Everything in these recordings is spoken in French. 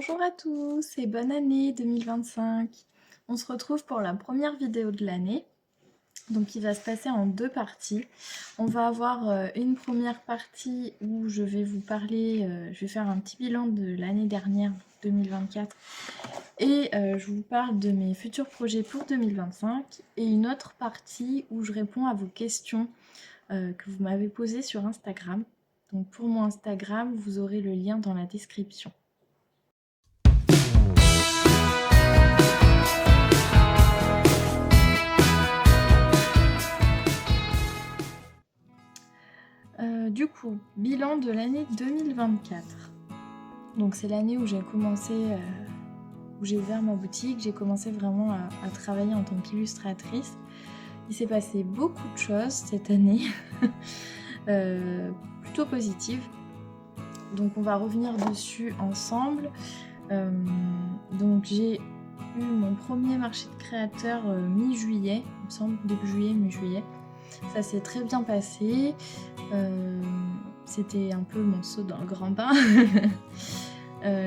Bonjour à tous et bonne année 2025. On se retrouve pour la première vidéo de l'année. Donc il va se passer en deux parties. On va avoir une première partie où je vais vous parler, je vais faire un petit bilan de l'année dernière, 2024. Et je vous parle de mes futurs projets pour 2025. Et une autre partie où je réponds à vos questions que vous m'avez posées sur Instagram. Donc pour mon Instagram, vous aurez le lien dans la description. Du coup, bilan de l'année 2024. Donc c'est l'année où j'ai commencé, où j'ai ouvert ma boutique, j'ai commencé vraiment à travailler en tant qu'illustratrice. Il s'est passé beaucoup de choses cette année, plutôt positives. Donc on va revenir dessus ensemble. Donc j'ai eu mon premier marché de créateurs mi-juillet, il me semble, début juillet, mi-juillet. Ça s'est très bien passé. C'était un peu mon saut dans le grand bain.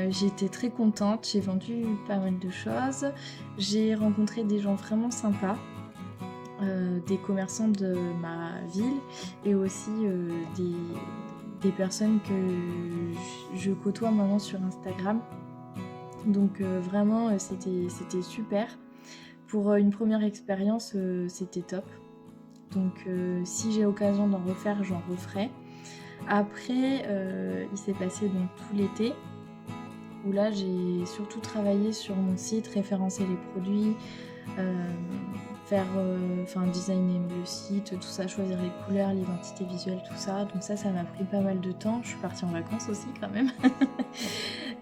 J'étais très contente, j'ai vendu pas mal de choses. J'ai rencontré des gens vraiment sympas, des commerçants de ma ville et aussi des personnes que je côtoie maintenant sur Instagram. Donc vraiment c'était super. Pour une première expérience, c'était top. Donc si j'ai l'occasion d'en refaire, j'en referai. Après, il s'est passé donc tout l'été, où là j'ai surtout travaillé sur mon site, référencer les produits, designer le site, tout ça, choisir les couleurs, l'identité visuelle, tout ça. Donc ça m'a pris pas mal de temps. Je suis partie en vacances aussi quand même.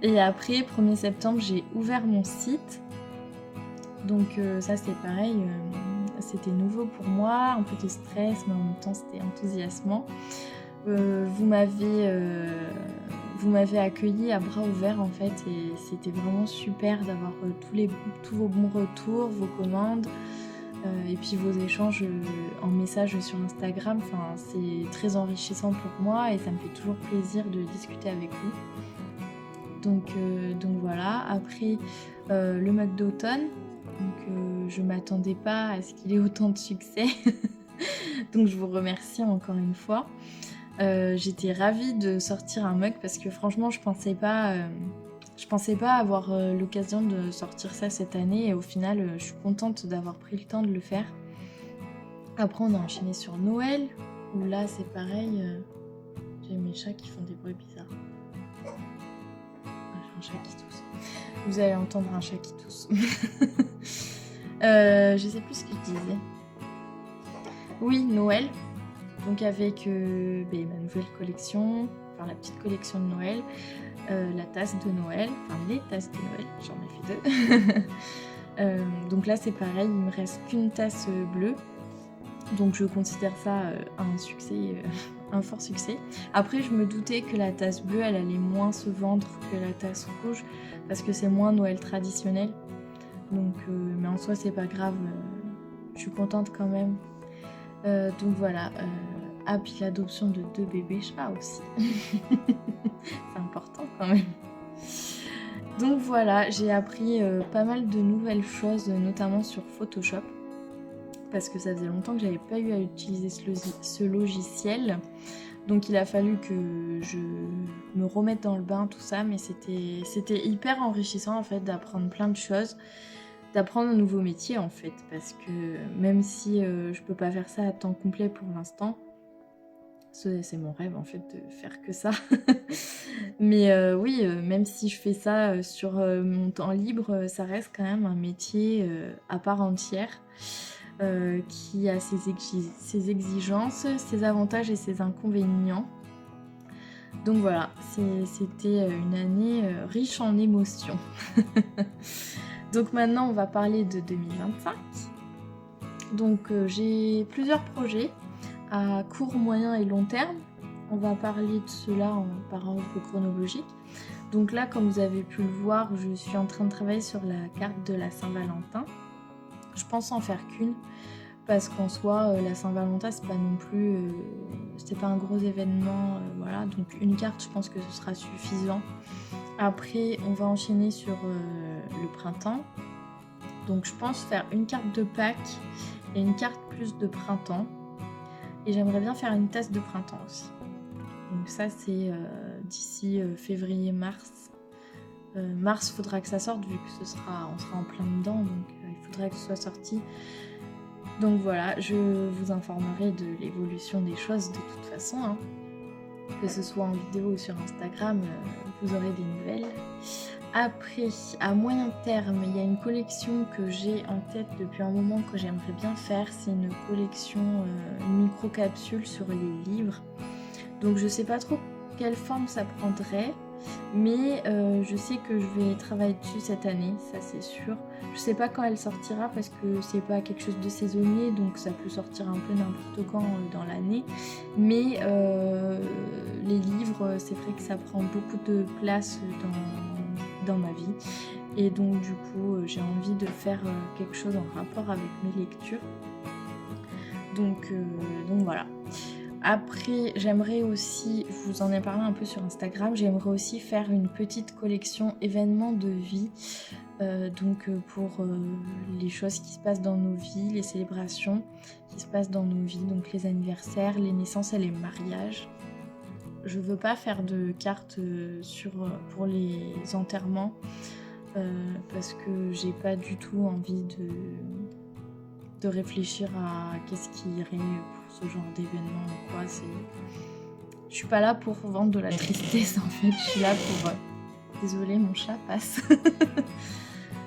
Et après, 1er septembre, j'ai ouvert mon site. Donc ça c'est pareil, c'était nouveau pour moi, un peu de stress, mais en même temps c'était enthousiasmant. Vous m'avez accueilli à bras ouverts en fait, et c'était vraiment super d'avoir tous vos bons retours, vos commandes, et puis vos échanges en message sur Instagram. Enfin, c'est très enrichissant pour moi et ça me fait toujours plaisir de discuter avec vous. Donc voilà. Après le mug d'automne. Donc je m'attendais pas à ce qu'il ait autant de succès. Donc je vous remercie encore une fois. J'étais ravie de sortir un mug parce que franchement je pensais pas avoir l'occasion de sortir ça cette année, et au final je suis contente d'avoir pris le temps de le faire. Après on a enchaîné sur Noël, où là c'est pareil, j'ai mes chats qui font des bruits bizarres. J'ai un chat qui tousse. Vous allez entendre un chat qui tousse. Je sais plus ce que je disais. Oui, Noël. Donc avec ma nouvelle collection, enfin la petite collection de Noël, la tasse de Noël, enfin les tasses de Noël, j'en ai fait 2. Donc là c'est pareil, il me reste qu'une tasse bleue. Donc je considère ça un succès, un fort succès. Après je me doutais que la tasse bleue elle allait moins se vendre que la tasse rouge, parce que c'est moins Noël traditionnel. Donc mais en soi c'est pas grave, je suis contente quand même. Donc voilà. Ah, puis l'adoption de 2 bébés chats aussi. C'est important quand même. Donc voilà, j'ai appris pas mal de nouvelles choses, notamment sur Photoshop, parce que ça faisait longtemps que j'avais pas eu à utiliser ce logiciel. Donc il a fallu que je me remette dans le bain, tout ça, mais c'était hyper enrichissant en fait d'apprendre plein de choses, d'apprendre un nouveau métier en fait, parce que même si je peux pas faire ça à temps complet pour l'instant, c'est mon rêve en fait de faire que ça. Mais oui, même si je fais ça sur mon temps libre, ça reste quand même un métier à part entière, qui a ses exigences, ses avantages et ses inconvénients. Donc voilà, c'était une année riche en émotions. Donc maintenant on va parler de 2025. Donc j'ai plusieurs projets à court, moyen et long terme. On va parler de cela par ordre chronologique. Donc là, comme vous avez pu le voir, je suis en train de travailler sur la carte de la Saint-Valentin. Je pense en faire qu'une, parce qu'en soi, la Saint-Valentin, c'est pas non plus... c'était pas un gros événement, voilà. Donc une carte, je pense que ce sera suffisant. Après, on va enchaîner sur le printemps. Donc je pense faire une carte de Pâques et une carte plus de printemps. Et j'aimerais bien faire une tasse de printemps aussi. Donc ça c'est d'ici février-mars. Mars, faudra que ça sorte vu que on sera en plein dedans, donc il faudrait que ce soit sorti. Donc voilà, je vous informerai de l'évolution des choses de toute façon, hein. Que ce soit en vidéo ou sur Instagram, vous aurez des nouvelles. Après, à moyen terme, il y a une collection que j'ai en tête depuis un moment que j'aimerais bien faire. C'est une collection, une micro-capsule sur les livres. Donc je sais pas trop quelle forme ça prendrait, mais je sais que je vais travailler dessus cette année, ça c'est sûr. Je sais pas quand elle sortira parce que c'est pas quelque chose de saisonnier, donc ça peut sortir un peu n'importe quand dans l'année. Mais les livres, c'est vrai que ça prend beaucoup de place dans ma vie. Et donc du coup, j'ai envie de faire quelque chose en rapport avec mes lectures. Donc voilà. Après, j'aimerais aussi, je vous en ai parlé un peu sur Instagram, j'aimerais aussi faire une petite collection événements de vie. Pour les choses qui se passent dans nos vies, les célébrations qui se passent dans nos vies, donc les anniversaires, les naissances et les mariages. Je veux pas faire de cartes pour les enterrements parce que j'ai pas du tout envie de réfléchir à qu'est-ce qui irait pour ce genre d'événement ou quoi. Je suis pas là pour vendre de la tristesse en fait, je suis là pour... Désolée, mon chat passe.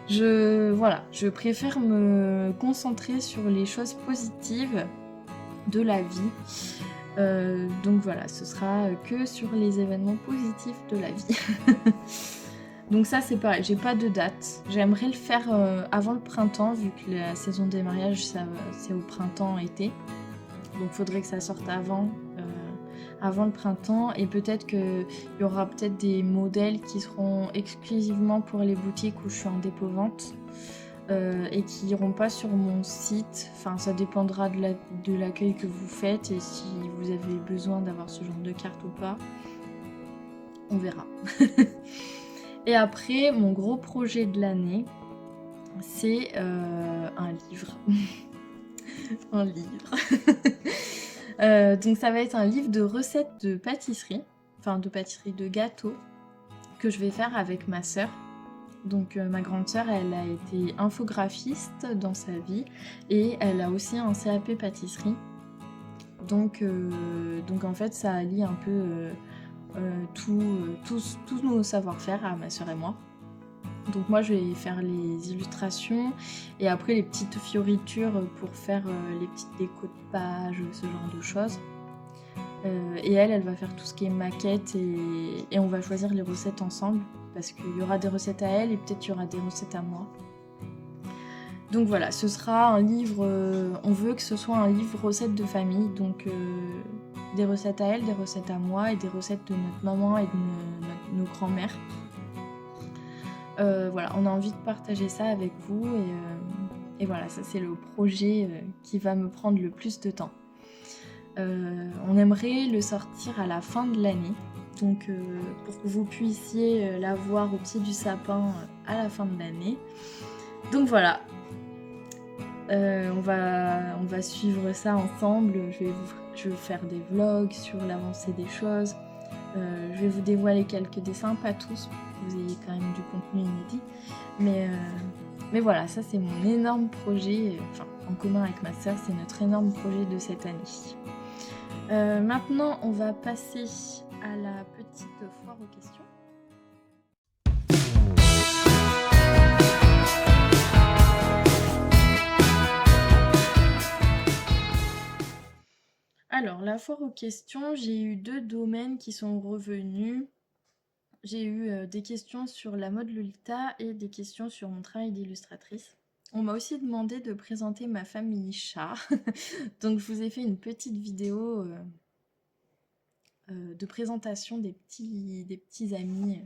Je préfère me concentrer sur les choses positives de la vie. Donc voilà, ce sera que sur les événements positifs de la vie. Donc ça c'est pareil, j'ai pas de date. J'aimerais le faire avant le printemps, vu que la saison des mariages c'est au printemps-été. Donc faudrait que ça sorte avant le printemps, et peut-être qu'il y aura peut-être des modèles qui seront exclusivement pour les boutiques où je suis en dépôt-vente et qui n'iront pas sur mon site. Enfin, ça dépendra de l'accueil que vous faites et si vous avez besoin d'avoir ce genre de carte ou pas. On verra. Et après, mon gros projet de l'année, c'est un livre. Un livre. Donc ça va être un livre de recettes de pâtisserie, de gâteaux, que je vais faire avec ma sœur. Donc ma grande sœur, elle a été infographiste dans sa vie et elle a aussi un CAP pâtisserie. Donc en fait ça allie un peu tous nos savoir-faire à ma sœur et moi. Donc moi je vais faire les illustrations et après les petites fioritures pour faire les petites décos de pages, ce genre de choses. Et elle va faire tout ce qui est maquette et on va choisir les recettes ensemble parce qu'il y aura des recettes à elle et peut-être il y aura des recettes à moi. Donc voilà, ce sera un livre, on veut que ce soit un livre recettes de famille, donc des recettes à elle, des recettes à moi et des recettes de notre maman et de nos grands-mères. Voilà, on a envie de partager ça avec vous et voilà, ça c'est le projet qui va me prendre le plus de temps. On aimerait le sortir à la fin de l'année, donc pour que vous puissiez l'avoir au pied du sapin à la fin de l'année. Donc voilà, on va suivre ça ensemble. Je vais vous faire des vlogs sur l'avancée des choses. Je vais vous dévoiler quelques dessins, pas tous, pour que vous ayez quand même du contenu inédit. Mais voilà, ça c'est mon énorme projet, en commun avec ma sœur, c'est notre énorme projet de cette année. Maintenant, on va passer à la petite foire aux questions. Alors, la foire aux questions, j'ai eu 2 domaines qui sont revenus. J'ai eu des questions sur la mode Lolita et des questions sur mon travail d'illustratrice. On m'a aussi demandé de présenter ma famille chat. Donc, je vous ai fait une petite vidéo de présentation des petits amis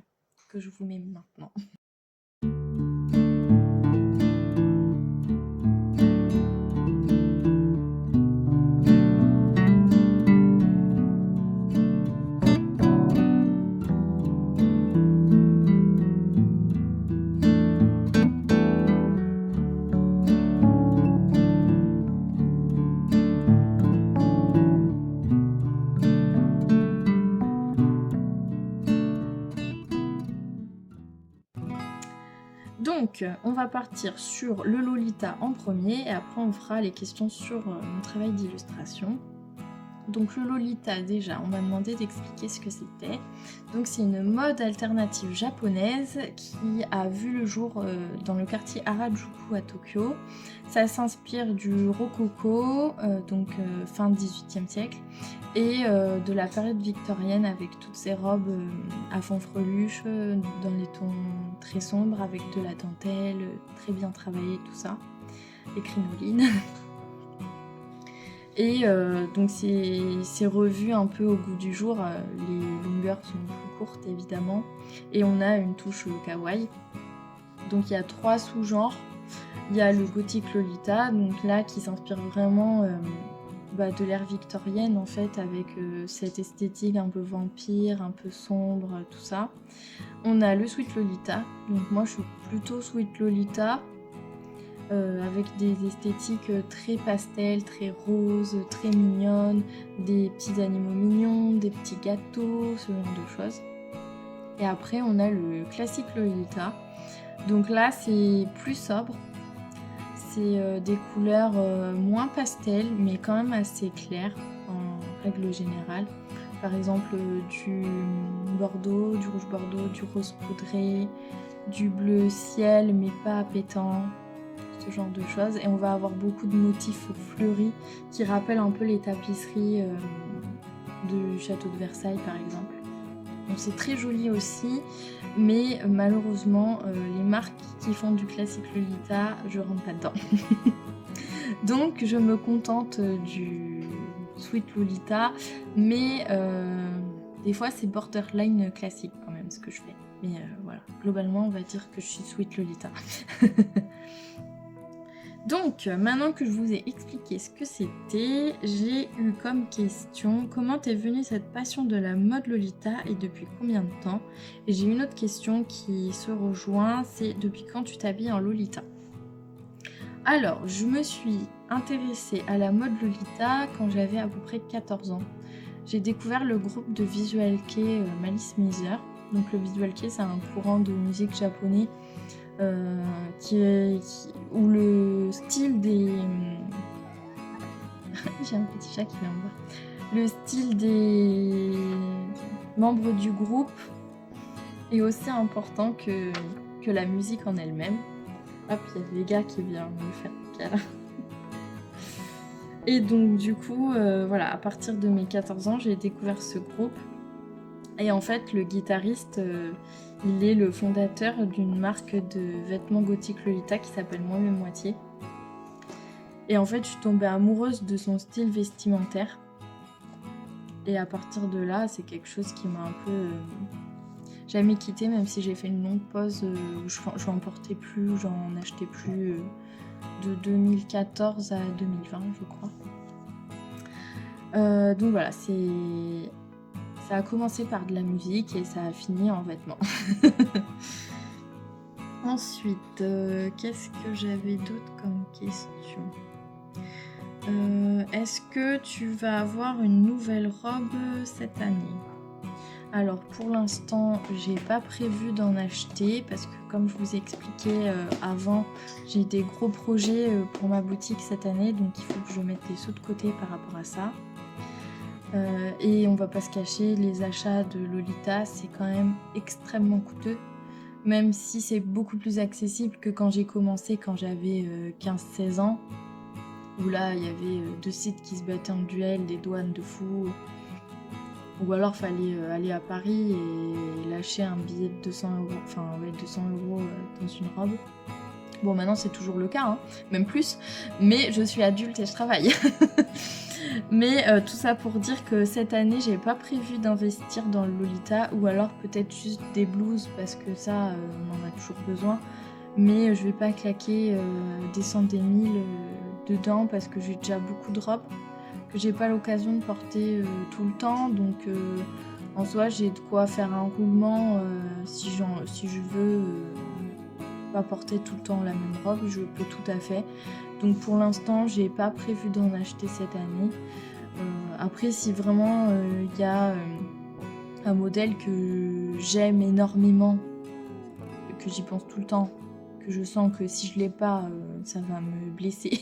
que je vous mets maintenant. Donc, on va partir sur le Lolita en premier et après on fera les questions sur mon travail d'illustration. Donc le Lolita, déjà, on m'a demandé d'expliquer ce que c'était. Donc c'est une mode alternative japonaise qui a vu le jour dans le quartier Harajuku à Tokyo. Ça s'inspire du rococo, donc fin 18e siècle, et de la période victorienne avec toutes ces robes à fond freluche, dans les tons très sombres, avec de la dentelle, très bien travaillée, tout ça, les crinolines. Et donc c'est revu un peu au goût du jour, les longueurs sont plus courtes évidemment, et on a une touche kawaii. Donc il y a 3 sous-genres. Il y a le gothique Lolita, donc là qui s'inspire vraiment de l'ère victorienne en fait, avec cette esthétique un peu vampire, un peu sombre, tout ça. On a le sweet Lolita, donc moi je suis plutôt sweet Lolita. Avec des esthétiques très pastel, très roses, très mignonnes, des petits animaux mignons, des petits gâteaux, ce genre de choses. Et après on a le classique Lolita. Donc là c'est plus sobre, c'est des couleurs moins pastel mais quand même assez claires en règle générale. Par exemple du bordeaux, du rouge bordeaux, du rose poudré, du bleu ciel mais pas appétant. Ce genre de choses, et on va avoir beaucoup de motifs fleuris qui rappellent un peu les tapisseries du château de Versailles par exemple. Donc c'est très joli aussi, mais malheureusement les marques qui font du classique Lolita, je rentre pas dedans. Donc je me contente du sweet Lolita, mais des fois c'est borderline classique quand même ce que je fais. Mais voilà, globalement on va dire que je suis sweet Lolita. Donc, maintenant que je vous ai expliqué ce que c'était, j'ai eu comme question comment t'es venue cette passion de la mode Lolita et depuis combien de temps? Et j'ai une autre question qui se rejoint, c'est depuis quand tu t'habilles en Lolita? Alors, je me suis intéressée à la mode Lolita quand j'avais à peu près 14 ans. J'ai découvert le groupe de visual kei Malice Mizer. Donc le visual kei, c'est un courant de musique japonais où le style des... J'ai un petit chat qui vient me voir. Le style des membres du groupe est aussi important que la musique en elle-même. Hop, il y a des gars qui viennent me faire câlin. Et donc du coup, voilà, à partir de mes 14 ans, j'ai découvert ce groupe. Et en fait, le guitariste... il est le fondateur d'une marque de vêtements gothiques Lolita qui s'appelle Moi-même Moitié. Et en fait, je suis tombée amoureuse de son style vestimentaire. Et à partir de là, c'est quelque chose qui m'a un peu jamais quitté, même si j'ai fait une longue pause où je n'en portais plus, j'en achetais plus de 2014 à 2020, je crois. Donc voilà, ça a commencé par de la musique et ça a fini en vêtements. Ensuite, qu'est-ce que j'avais d'autre comme question? Est-ce que tu vas avoir une nouvelle robe cette année? Alors pour l'instant, j'ai pas prévu d'en acheter parce que comme je vous ai expliqué avant, j'ai des gros projets pour ma boutique cette année, donc il faut que je mette des sous de côté par rapport à ça. Et on va pas se cacher, les achats de Lolita c'est quand même extrêmement coûteux, même si c'est beaucoup plus accessible que quand j'ai commencé, quand j'avais 15-16 ans, où là il y avait 2 sites qui se battaient en duel, des douanes de fou, ou alors fallait aller à Paris et lâcher un billet de 200 €, enfin ouais, 200 € dans une robe. Bon maintenant c'est toujours le cas, hein, même plus, mais je suis adulte et je travaille. Mais tout ça pour dire que cette année, j'ai pas prévu d'investir dans le Lolita, ou alors peut-être juste des blouses parce que ça, on en a toujours besoin. Mais je vais pas claquer des cents des mille dedans parce que j'ai déjà beaucoup de robes que j'ai pas l'occasion de porter tout le temps. Donc en soi, j'ai de quoi faire un roulement si je veux pas porter tout le temps la même robe, je peux tout à fait. Donc pour l'instant, j'ai pas prévu d'en acheter cette année. Après, si vraiment il y a un modèle que j'aime énormément, que j'y pense tout le temps, je sens que si je l'ai pas, ça va me blesser.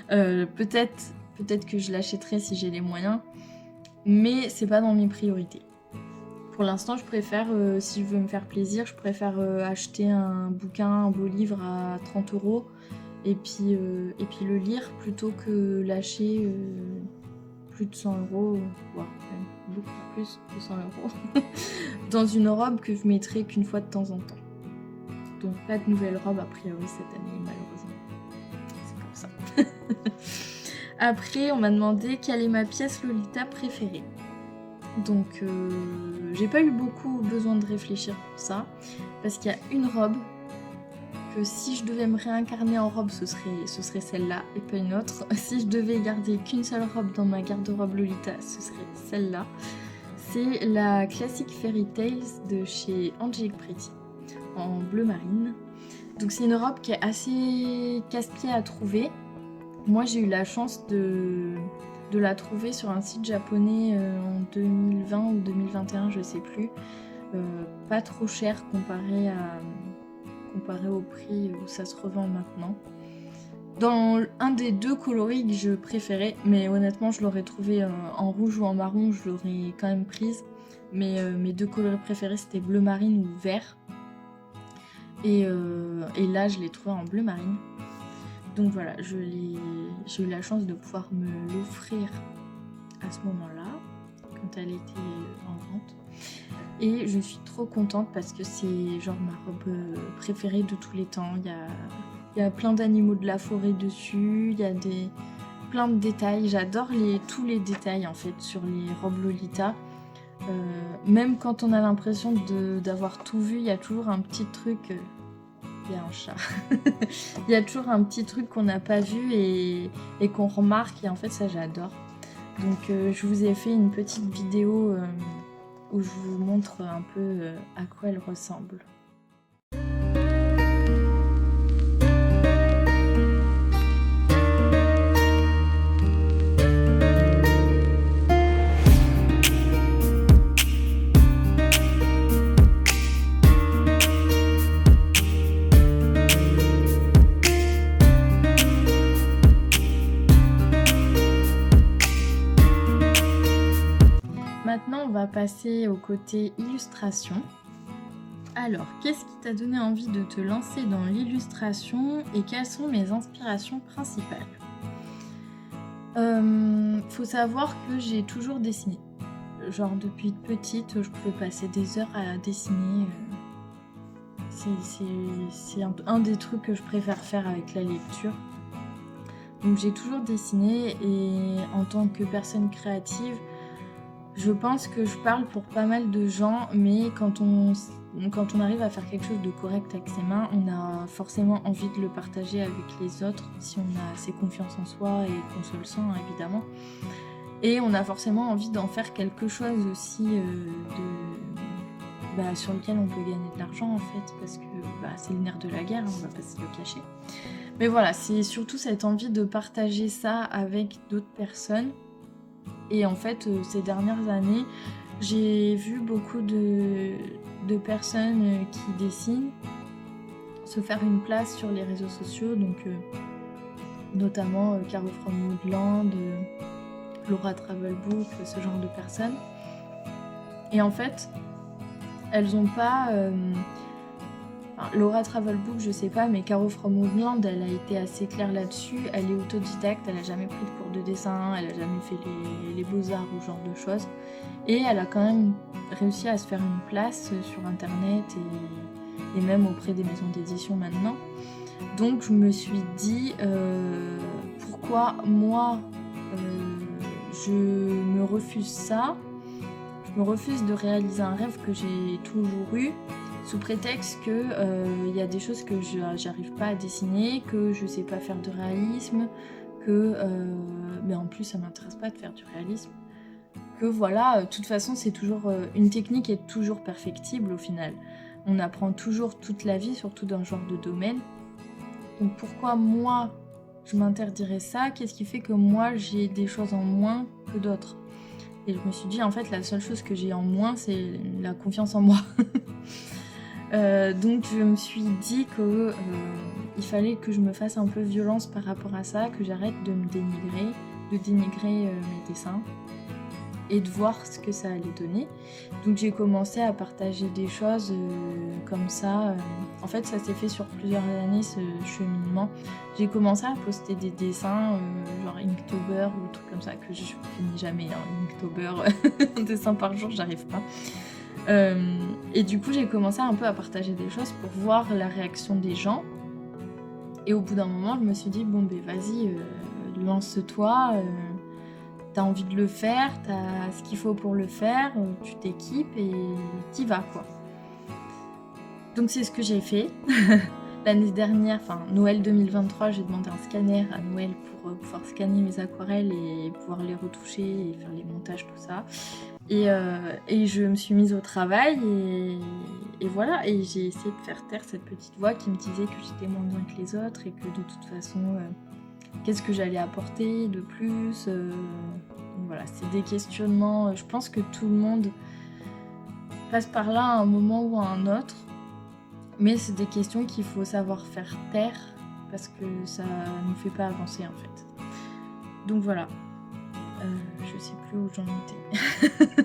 Peut-être que je l'achèterai si j'ai les moyens, mais c'est pas dans mes priorités. Pour l'instant, je préfère, si je veux me faire plaisir, je préfère acheter un bouquin, un beau livre à 30 € et puis le lire plutôt que lâcher plus de 100 €, voire même beaucoup plus de 100 € dans une robe que je mettrai qu'une fois de temps en temps. Donc pas de nouvelle robe a priori cette année, malheureusement. C'est comme ça. Après, on m'a demandé quelle est ma pièce Lolita préférée. Donc j'ai pas eu beaucoup besoin de réfléchir pour ça, parce qu'il y a une robe que si je devais me réincarner en robe, ce serait celle-là et pas une autre. Si je devais garder qu'une seule robe dans ma garde-robe Lolita, ce serait celle-là. C'est la classique Fairy Tales de chez Angelic Pretty, en bleu marine. Donc c'est une robe qui est assez casse-pied à trouver. Moi j'ai eu la chance de la trouver sur un site japonais en 2020 ou 2021, je sais plus. Pas trop cher comparé au prix où ça se revend maintenant. Dans un des deux coloris que je préférais, mais honnêtement je l'aurais trouvé en rouge ou en marron, je l'aurais quand même prise. Mais mes deux coloris préférés c'était bleu marine ou vert. Et là je l'ai trouvé en bleu marine. Donc voilà, j'ai eu la chance de pouvoir me l'offrir à ce moment-là, quand elle était en vente. Et je suis trop contente parce que c'est genre ma robe préférée de tous les temps. Il y a plein d'animaux de la forêt dessus, il y a plein de détails. J'adore tous les détails en fait sur les robes Lolita. Même quand on a l'impression d'avoir tout vu, il y a toujours un petit truc... Il y a un chat. Il y a toujours un petit truc qu'on n'a pas vu et qu'on remarque, et en fait ça j'adore. Donc je vous ai fait une petite vidéo où je vous montre un peu à quoi elle ressemble. Maintenant, on va passer au côté illustration. Alors, qu'est-ce qui t'a donné envie de te lancer dans l'illustration et quelles sont mes inspirations principales? Faut savoir que j'ai toujours dessiné. Genre depuis petite, je pouvais passer des heures à dessiner. C'est un des trucs que je préfère faire avec la lecture. Donc j'ai toujours dessiné et en tant que personne créative, je pense que je parle pour pas mal de gens, mais quand on arrive à faire quelque chose de correct avec ses mains, on a forcément envie de le partager avec les autres, si on a assez confiance en soi et qu'on se le sent évidemment. Et on a forcément envie d'en faire quelque chose aussi sur lequel on peut gagner de l'argent en fait, parce que c'est le nerf de la guerre, on va pas se le cacher. Mais voilà, c'est surtout cette envie de partager ça avec d'autres personnes. Et en fait, ces dernières années, j'ai vu beaucoup de personnes qui dessinent se faire une place sur les réseaux sociaux, donc notamment Caro from Woodland, Laura Travelbook, ce genre de personnes. Et en fait, elles ont pas... Laura Travelbook, je sais pas, mais Caro from Woodland, elle a été assez claire là-dessus. Elle est autodidacte, elle a jamais pris de cours de dessin, elle a jamais fait les beaux-arts ou ce genre de choses. Et elle a quand même réussi à se faire une place sur internet et même auprès des maisons d'édition maintenant. Donc je me suis dit, pourquoi moi je me refuse ça? Je me refuse de réaliser un rêve que j'ai toujours eu, sous prétexte que y a des choses que j'arrive pas à dessiner, que je sais pas faire de réalisme, que en plus ça m'intéresse pas de faire du réalisme, que voilà, de toute façon c'est toujours une technique est toujours perfectible au final. On apprend toujours toute la vie, surtout dans ce genre de domaine. Donc pourquoi moi je m'interdirais ça? Qu'est-ce qui fait que moi j'ai des choses en moins que d'autres? Et je me suis dit en fait la seule chose que j'ai en moins c'est la confiance en moi. Donc je me suis dit que il fallait que je me fasse un peu violence par rapport à ça, que j'arrête de me dénigrer, de dénigrer mes dessins et de voir ce que ça allait donner. Donc j'ai commencé à partager des choses comme ça. En fait, ça s'est fait sur plusieurs années, ce cheminement. J'ai commencé à poster des dessins, genre Inktober ou des trucs comme ça, que je finis jamais. Hein. Inktober, un dessin par jour, j'arrive pas. Et du coup, j'ai commencé un peu à partager des choses pour voir la réaction des gens. Et au bout d'un moment, je me suis dit, bon, ben vas-y, lance-toi. T'as envie de le faire, t'as ce qu'il faut pour le faire, tu t'équipes et t'y vas, quoi. Donc c'est ce que j'ai fait. L'année dernière, enfin Noël 2023, j'ai demandé un scanner à Noël pour pouvoir scanner mes aquarelles et pouvoir les retoucher et faire les montages, tout ça. Et je me suis mise au travail et voilà, et j'ai essayé de faire taire cette petite voix qui me disait que j'étais moins bien que les autres et que de toute façon, qu'est-ce que j'allais apporter de plus. Donc voilà, c'est des questionnements, je pense que tout le monde passe par là à un moment ou à un autre, mais c'est des questions qu'il faut savoir faire taire parce que ça ne nous fait pas avancer en fait. Donc voilà. Je sais plus où j'en étais.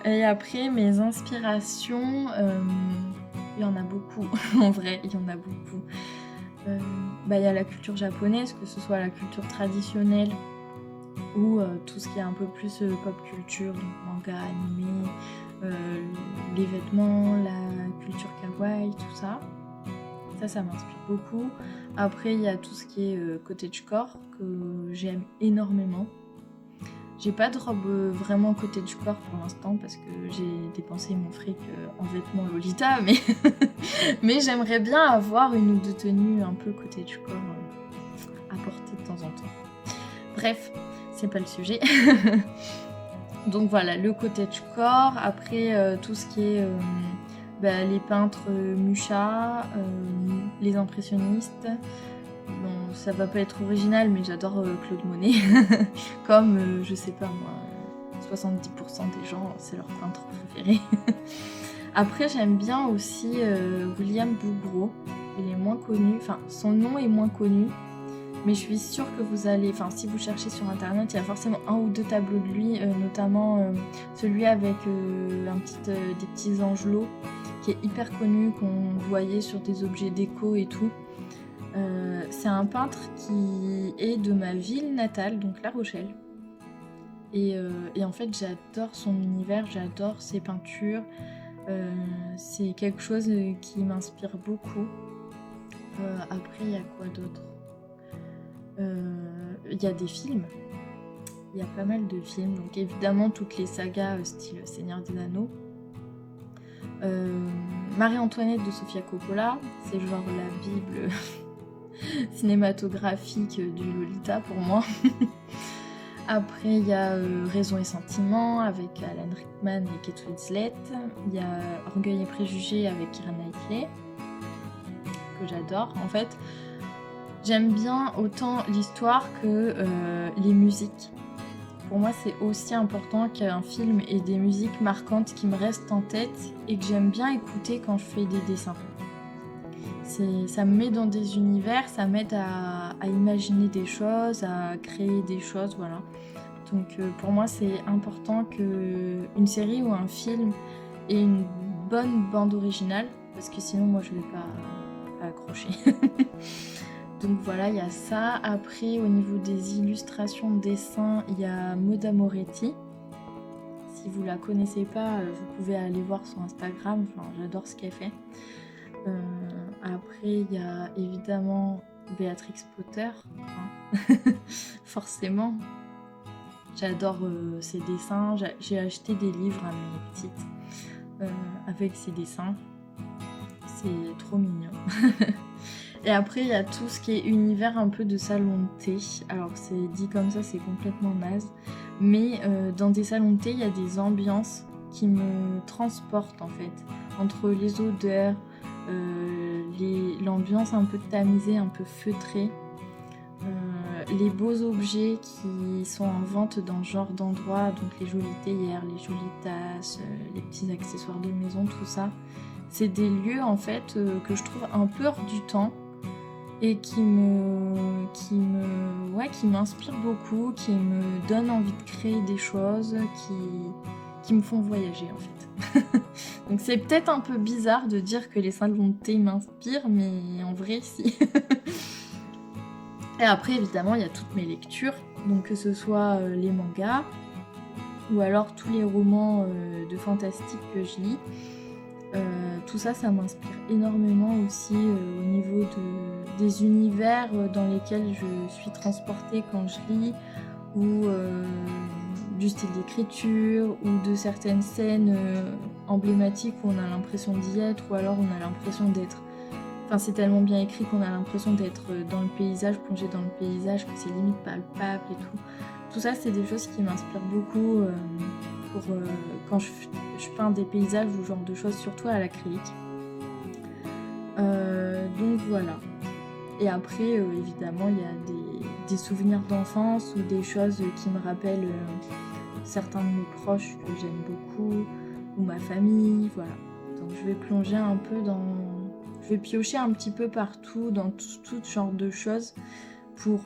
Et après, mes inspirations, il y en a beaucoup. En vrai, il y en a beaucoup. Il y a la culture japonaise, que ce soit la culture traditionnelle ou tout ce qui est un peu plus pop culture, donc manga, animé, les vêtements, la culture kawaii, tout ça. Ça m'inspire beaucoup. Après, il y a tout ce qui est cottagecore, que j'aime énormément. J'ai pas de robe vraiment cottagecore pour l'instant parce que j'ai dépensé mon fric en vêtements Lolita, mais j'aimerais bien avoir une ou deux tenues un peu cottagecore à porter de temps en temps. Bref, c'est pas le sujet. Donc voilà, le cottagecore. Après, tout ce qui est les peintres Mucha, les impressionnistes. Bon, ça va pas être original, mais j'adore Claude Monet. Comme, je sais pas moi, 70% des gens, c'est leur peintre préféré. Après, j'aime bien aussi William Bougreau. Il est moins connu, enfin, son nom est moins connu. Mais je suis sûre que vous allez, enfin si vous cherchez sur internet, il y a forcément un ou deux tableaux de lui, notamment celui avec des petits angelots, qui est hyper connu, qu'on voyait sur des objets déco et tout. C'est un peintre qui est de ma ville natale, donc La Rochelle. Et en fait, j'adore son univers, j'adore ses peintures. C'est quelque chose qui m'inspire beaucoup. Après, il y a quoi d'autre ? Il y a des films. Il y a pas mal de films. Donc évidemment, toutes les sagas style Seigneur des Anneaux. Marie-Antoinette de Sofia Coppola, c'est genre la bible cinématographique du Lolita pour moi. Après, il y a Raison et Sentiment avec Alan Rickman et Kate Winslet. Il y a Orgueil et Préjugés avec Keira Knightley, que j'adore. En fait, j'aime bien autant l'histoire que les musiques. Pour moi, c'est aussi important qu'un film ait des musiques marquantes qui me restent en tête et que j'aime bien écouter quand je fais des dessins. Ça me met dans des univers, ça m'aide à imaginer des choses, à créer des choses, voilà. Donc pour moi, c'est important qu'une série ou un film ait une bonne bande originale, parce que sinon, moi, je vais pas accrocher. Donc voilà, il y a ça. Après, au niveau des illustrations, dessins, il y a Moda Moretti. Si vous la connaissez pas, vous pouvez aller voir son Instagram. Enfin, j'adore ce qu'elle fait. Après, il y a évidemment Béatrix Potter. Hein. Forcément. J'adore ses dessins. J'ai acheté des livres à mes petites avec ses dessins. C'est trop mignon. Et après, il y a tout ce qui est univers un peu de salon de thé. Alors, c'est dit comme ça, c'est complètement naze. Mais dans des salons de thé, il y a des ambiances qui me transportent, en fait. Entre les odeurs, l'ambiance un peu tamisée, un peu feutrée. Les beaux objets qui sont en vente dans ce genre d'endroit. Donc, les jolies théières, les jolies tasses, les petits accessoires de maison, tout ça. C'est des lieux en fait que je trouve un peu hors du temps et qui m'inspirent beaucoup, qui me donnent envie de créer des choses, qui me font voyager en fait. Donc c'est peut-être un peu bizarre de dire que les salons de thé m'inspirent, mais en vrai si. Et après évidemment il y a toutes mes lectures, donc que ce soit les mangas, ou alors tous les romans de fantastique que je lis. Tout ça, ça m'inspire énormément aussi au niveau des univers dans lesquels je suis transportée quand je lis, ou du style d'écriture, ou de certaines scènes emblématiques où on a l'impression d'y être, ou alors on a l'impression d'être... Enfin, c'est tellement bien écrit qu'on a l'impression d'être dans le paysage, plongé dans le paysage, que c'est limite palpable et tout. Tout ça, c'est des choses qui m'inspirent beaucoup pour quand je peins des paysages ou ce genre de choses, surtout à l'acrylique. Donc voilà. Et après, évidemment, il y a des souvenirs d'enfance ou des choses qui me rappellent certains de mes proches que j'aime beaucoup, ou ma famille, voilà. Donc je vais plonger un peu dans... Je vais piocher un petit peu partout, dans tout genre de choses, pour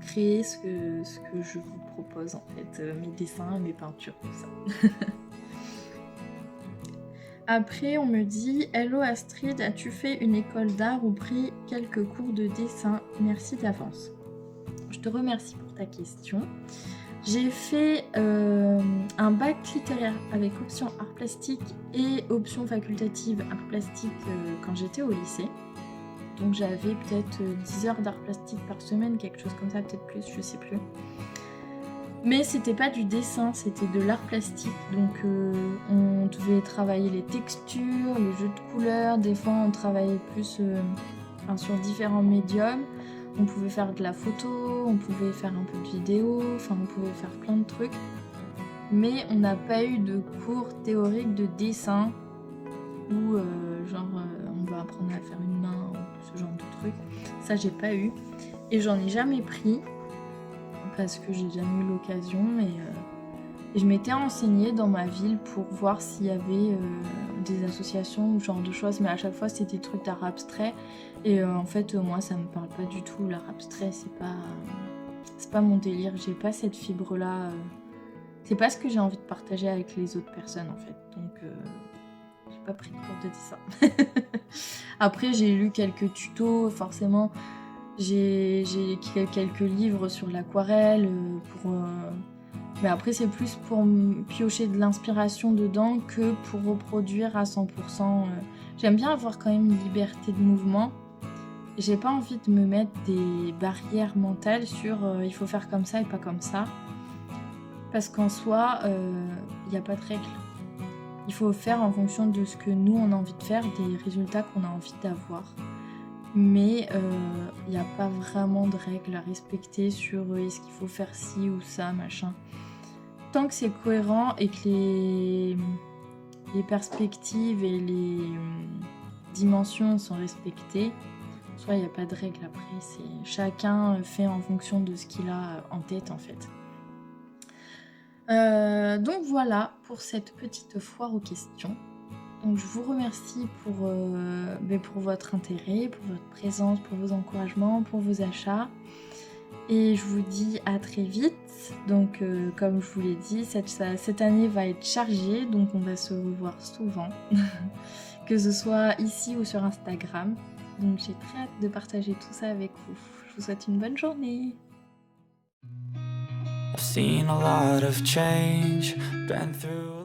créer ce que je vous propose en fait, mes dessins, mes peintures, tout ça. Après on me dit « Hello Astrid, as-tu fait une école d'art ou pris quelques cours de dessin? Merci d'avance. » Je te remercie pour ta question. J'ai fait un bac littéraire avec option art plastique et option facultative art plastique quand j'étais au lycée. Donc j'avais peut-être 10 heures d'art plastique par semaine, quelque chose comme ça, peut-être plus, je sais plus. Mais c'était pas du dessin, c'était de l'art plastique. Donc on devait travailler les textures, les jeux de couleurs. Des fois on travaillait plus sur différents médiums. On pouvait faire de la photo, on pouvait faire un peu de vidéo, enfin on pouvait faire plein de trucs. Mais on n'a pas eu de cours théoriques de dessin où on va apprendre à faire une main ou ce genre de truc. Ça j'ai pas eu. Et j'en ai jamais pris parce que j'ai jamais eu l'occasion. Et je m'étais renseignée dans ma ville pour voir s'il y avait des associations ou ce genre de choses. Mais à chaque fois c'était des trucs d'art abstrait. Et en fait moi ça me parle pas du tout. L'art abstrait c'est pas mon délire. J'ai pas cette fibre là. C'est pas ce que j'ai envie de partager avec les autres personnes en fait. Donc j'ai pas pris de cours de dessin. Après j'ai lu quelques tutos, forcément j'ai quelques livres sur l'aquarelle mais après c'est plus pour piocher de l'inspiration dedans que pour reproduire à 100%. J'aime bien avoir quand même une liberté de mouvement. J'ai pas envie de me mettre des barrières mentales sur il faut faire comme ça et pas comme ça. Parce qu'en soi, il n'y a pas de règle. Il faut faire en fonction de ce que nous on a envie de faire, des résultats qu'on a envie d'avoir. Mais il n'y a pas vraiment de règles à respecter sur est-ce qu'il faut faire ci ou ça, machin. Tant que c'est cohérent et que les perspectives et les dimensions sont respectées, soit il n'y a pas de règle après. Chacun fait en fonction de ce qu'il a en tête en fait. Donc voilà pour cette petite foire aux questions. Donc je vous remercie pour votre intérêt, pour votre présence, pour vos encouragements, pour vos achats. Et je vous dis à très vite. Donc comme je vous l'ai dit, cette année va être chargée, donc on va se revoir souvent. Que ce soit ici ou sur Instagram. Donc j'ai très hâte de partager tout ça avec vous. Je vous souhaite une bonne journée. I've seen a lot of change, been through